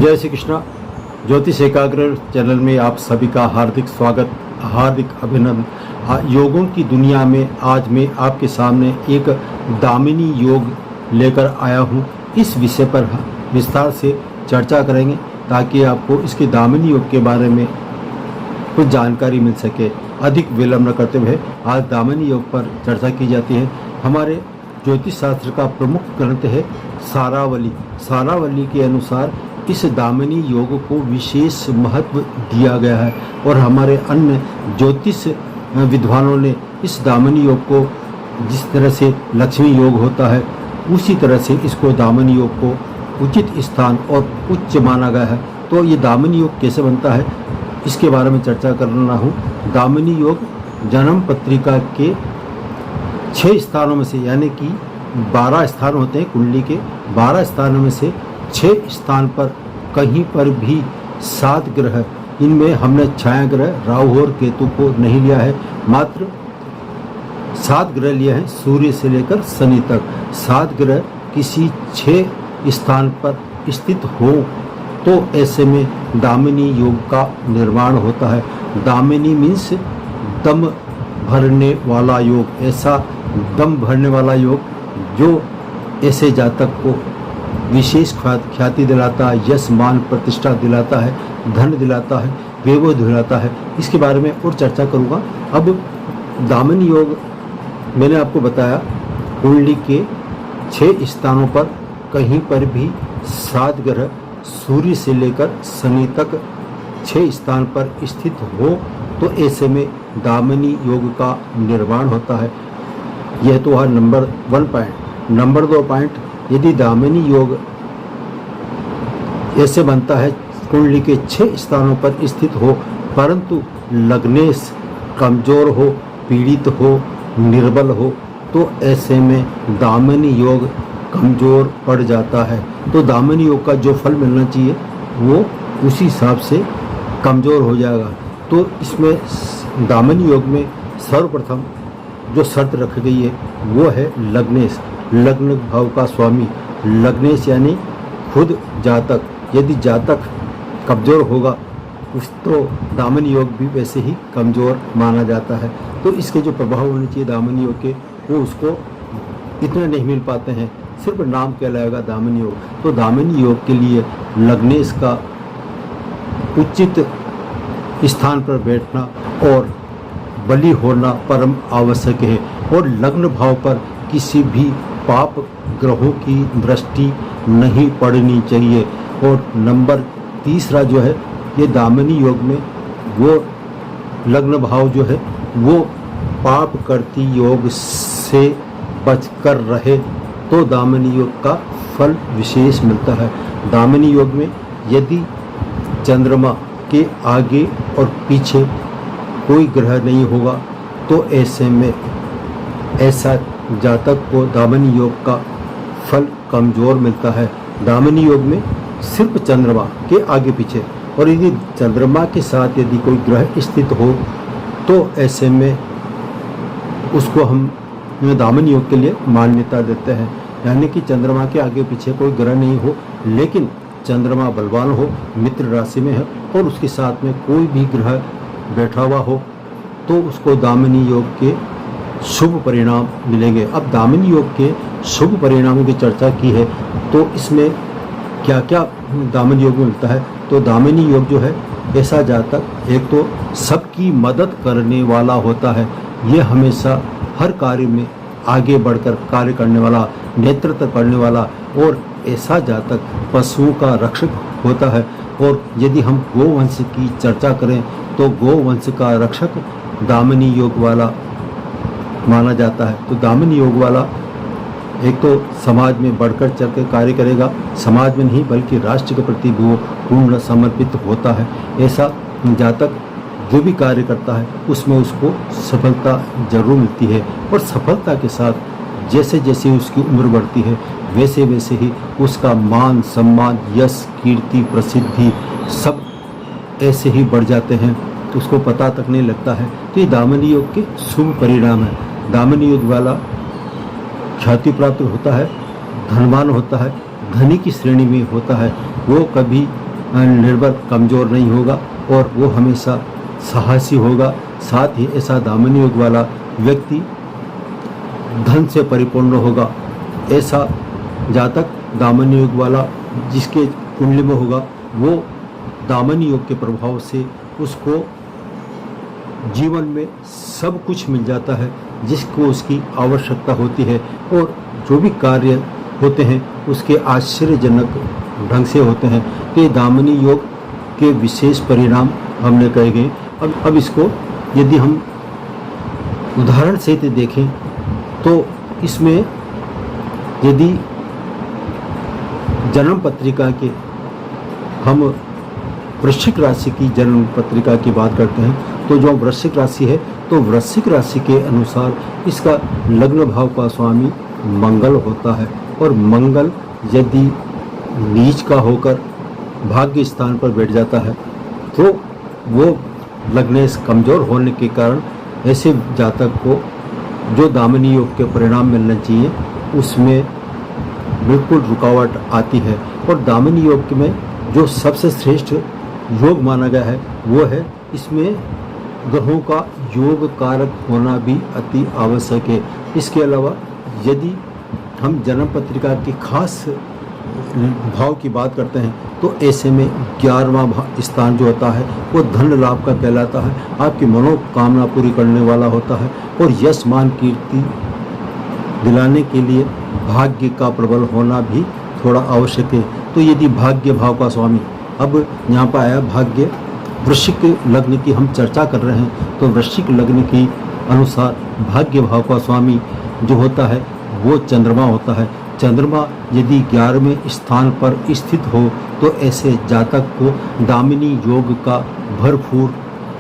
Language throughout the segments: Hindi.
जय श्री कृष्णा। ज्योतिष एकाग्र चैनल में आप सभी का हार्दिक स्वागत, हार्दिक अभिनंदन। योगों की दुनिया में आज मैं आपके सामने एक दामिनी योग लेकर आया हूँ। इस विषय पर विस्तार से चर्चा करेंगे ताकि आपको इसके दामिनी योग के बारे में कुछ जानकारी मिल सके। अधिक विलंब न करते हुए आज दामिनी योग पर चर्चा की जाती है। हमारे ज्योतिष शास्त्र का प्रमुख ग्रंथ है सारावली। सारावली के अनुसार इस दामिनी योग को विशेष महत्व दिया गया है और हमारे अन्य ज्योतिष विद्वानों ने इस दामिनी योग को जिस तरह से लक्ष्मी योग होता है उसी तरह से इसको दामिनी योग को उचित स्थान और उच्च माना गया है। तो ये दामिनी योग कैसे बनता है इसके बारे में चर्चा करना हूँ। दामिनी योग जन्म पत्रिका के 6 स्थानों में से, यानी कि 12 स्थान होते हैं कुंडली के, 12 स्थानों में से 6 स्थान पर कहीं पर भी 7 ग्रह, इनमें हमने छाया ग्रह राहु और केतु को नहीं लिया है, मात्र 7 ग्रह लिए हैं सूर्य से लेकर शनि तक। 7 ग्रह किसी 6 स्थान पर स्थित हो तो ऐसे में दामिनी योग का निर्माण होता है। दामिनी मीन्स दम भरने वाला योग। ऐसा दम भरने वाला योग जो ऐसे जातक को विशेष ख्याति दिलाता है, यश मान प्रतिष्ठा दिलाता है, धन दिलाता है, वैभव दिलाता है। इसके बारे में और चर्चा करूँगा। अब दामिनी योग मैंने आपको बताया कुंडली के 6 स्थानों पर कहीं पर भी 7 ग्रह सूर्य से लेकर शनि तक 6 स्थान पर स्थित हो तो ऐसे में दामिनी योग का निर्माण होता है। यह तो है नंबर 1 पॉइंट। नंबर 2 पॉइंट, यदि दामिनी योग ऐसे बनता है कुंडली के 6 स्थानों पर स्थित हो परंतु लग्नेश कमजोर हो, पीड़ित हो, निर्बल हो तो ऐसे में दामिनी योग कमजोर पड़ जाता है। तो दामिनी योग का जो फल मिलना चाहिए वो उसी हिसाब से कमजोर हो जाएगा। तो इसमें दामिनी योग में सर्वप्रथम जो शर्त रखी गई है वो है लग्नेश, लग्न भाव का स्वामी। लग्नेश यानी खुद जातक। यदि जातक कमजोर होगा उस तो दामिनी योग भी वैसे ही कमजोर माना जाता है। तो इसके जो प्रभाव होने चाहिए दामिनी योग के वो उसको इतने नहीं मिल पाते हैं, सिर्फ नाम कहलाएगा दामिनी योग। तो दामिनी योग के लिए लग्नेश का उचित स्थान पर बैठना और बलि होना परम आवश्यक है और लग्न भाव पर किसी भी पाप ग्रहों की दृष्टि नहीं पड़नी चाहिए। और नंबर 3 जो है ये दामिनी योग में वो लग्न भाव जो है वो पाप करती योग से बचकर रहे तो दामिनी योग का फल विशेष मिलता है। दामिनी योग में यदि चंद्रमा के आगे और पीछे कोई ग्रह नहीं होगा तो ऐसे में ऐसा जातक को दामिनी योग का फल कमजोर मिलता है। दामिनी योग में सिर्फ चंद्रमा के आगे पीछे, और यदि चंद्रमा के साथ यदि कोई ग्रह स्थित हो तो ऐसे में उसको हम दामिनी योग के लिए मान्यता देते हैं। यानी कि चंद्रमा के आगे पीछे कोई ग्रह नहीं हो लेकिन चंद्रमा बलवान हो, मित्र राशि में है और उसके साथ में कोई भी ग्रह बैठा हुआ हो तो उसको दामिनी योग के शुभ परिणाम मिलेंगे। अब दामिनी योग के शुभ परिणामों की चर्चा की है तो इसमें क्या क्या दामिनी योग में मिलता है। तो दामिनी योग जो है ऐसा जातक एक तो सबकी मदद करने वाला होता है। ये हमेशा हर कार्य में आगे बढ़कर कार्य करने वाला, नेतृत्व करने वाला, और ऐसा जातक पशुओं का रक्षक होता है। और यदि हम गोवंश की चर्चा करें तो गोवंश का रक्षक दामिनी योग वाला माना जाता है। तो दामिनी योग वाला एक तो समाज में बढ़कर चढ़ कर कार्य करेगा, समाज में नहीं बल्कि राष्ट्र के प्रति भी वो पूर्ण समर्पित होता है। ऐसा जातक जो भी कार्य करता है उसमें उसको सफलता जरूर मिलती है और सफलता के साथ जैसे जैसे उसकी उम्र बढ़ती है वैसे वैसे ही उसका मान सम्मान, यश, कीर्ति, प्रसिद्धि सब ऐसे ही बढ़ जाते हैं तो उसको पता तक नहीं लगता है। तो ये दामिनी योग के शुभ परिणाम है। दामिनी योग वाला ख्याति प्राप्त होता है, धनवान होता है, धनी की श्रेणी में होता है, वो कभी निर्बल कमज़ोर नहीं होगा और वो हमेशा साहसी होगा। साथ ही ऐसा दामिनी योग वाला व्यक्ति धन से परिपूर्ण होगा। ऐसा जातक दामिनी योग वाला जिसके कुंडली में होगा वो दामिनी योग के प्रभाव से उसको जीवन में सब कुछ मिल जाता है जिसको उसकी आवश्यकता होती है, और जो भी कार्य होते हैं उसके आश्चर्यजनक ढंग से होते हैं। तो ये दामिनी योग के विशेष परिणाम हमने कहे गए। अब इसको यदि हम उदाहरण से देखें तो इसमें यदि जन्म पत्रिका के हम वृश्चिक राशि की जन्म पत्रिका की बात करते हैं तो जो वृश्चिक राशि है तो वृश्चिक राशि के अनुसार इसका लग्न भाव का स्वामी मंगल होता है, और मंगल यदि नीच का होकर भाग्य स्थान पर बैठ जाता है तो वो लग्नेश कमज़ोर होने के कारण ऐसे जातक को जो दामिनी योग के परिणाम मिलना चाहिए उसमें बिल्कुल रुकावट आती है। और दामिनी योग में जो सबसे श्रेष्ठ योग माना गया है वो है, इसमें ग्रहों का योग कारक होना भी अति आवश्यक है। इसके अलावा यदि हम जन्म पत्रिका के खास भाव की बात करते हैं तो ऐसे में 11वां स्थान जो होता है वो धन लाभ का कहलाता है, आपकी मनोकामना पूरी करने वाला होता है, और यश मान कीर्ति दिलाने के लिए भाग्य का प्रबल होना भी थोड़ा आवश्यक है। तो यदि भाग्य भाव का स्वामी, अब यहाँ पर आया भाग्य, वृश्चिक लग्न की हम चर्चा कर रहे हैं तो वृश्चिक लग्न की अनुसार भाग्य भाव का स्वामी जो होता है वो चंद्रमा होता है। चंद्रमा यदि 11वें स्थान पर स्थित हो तो ऐसे जातक को दामिनी योग का भरपूर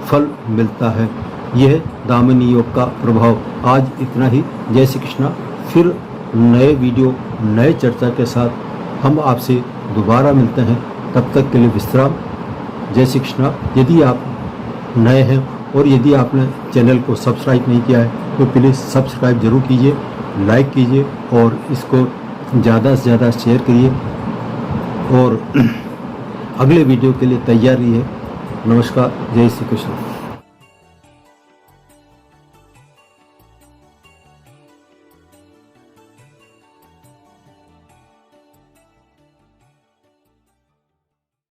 फल मिलता है। यह दामिनी योग का प्रभाव। आज इतना ही। जय श्री कृष्णा। फिर नए वीडियो नए चर्चा के साथ हम आपसे दोबारा मिलते हैं, तब तक के लिए विश्राम। जय श्री कृष्णा। यदि आप नए हैं और यदि आपने चैनल को सब्सक्राइब नहीं किया है तो प्लीज़ सब्सक्राइब जरूर कीजिए, लाइक कीजिए और इसको ज़्यादा से ज़्यादा शेयर करिए, और अगले वीडियो के लिए तैयार रहिए। नमस्कार। जय श्री कृष्ण।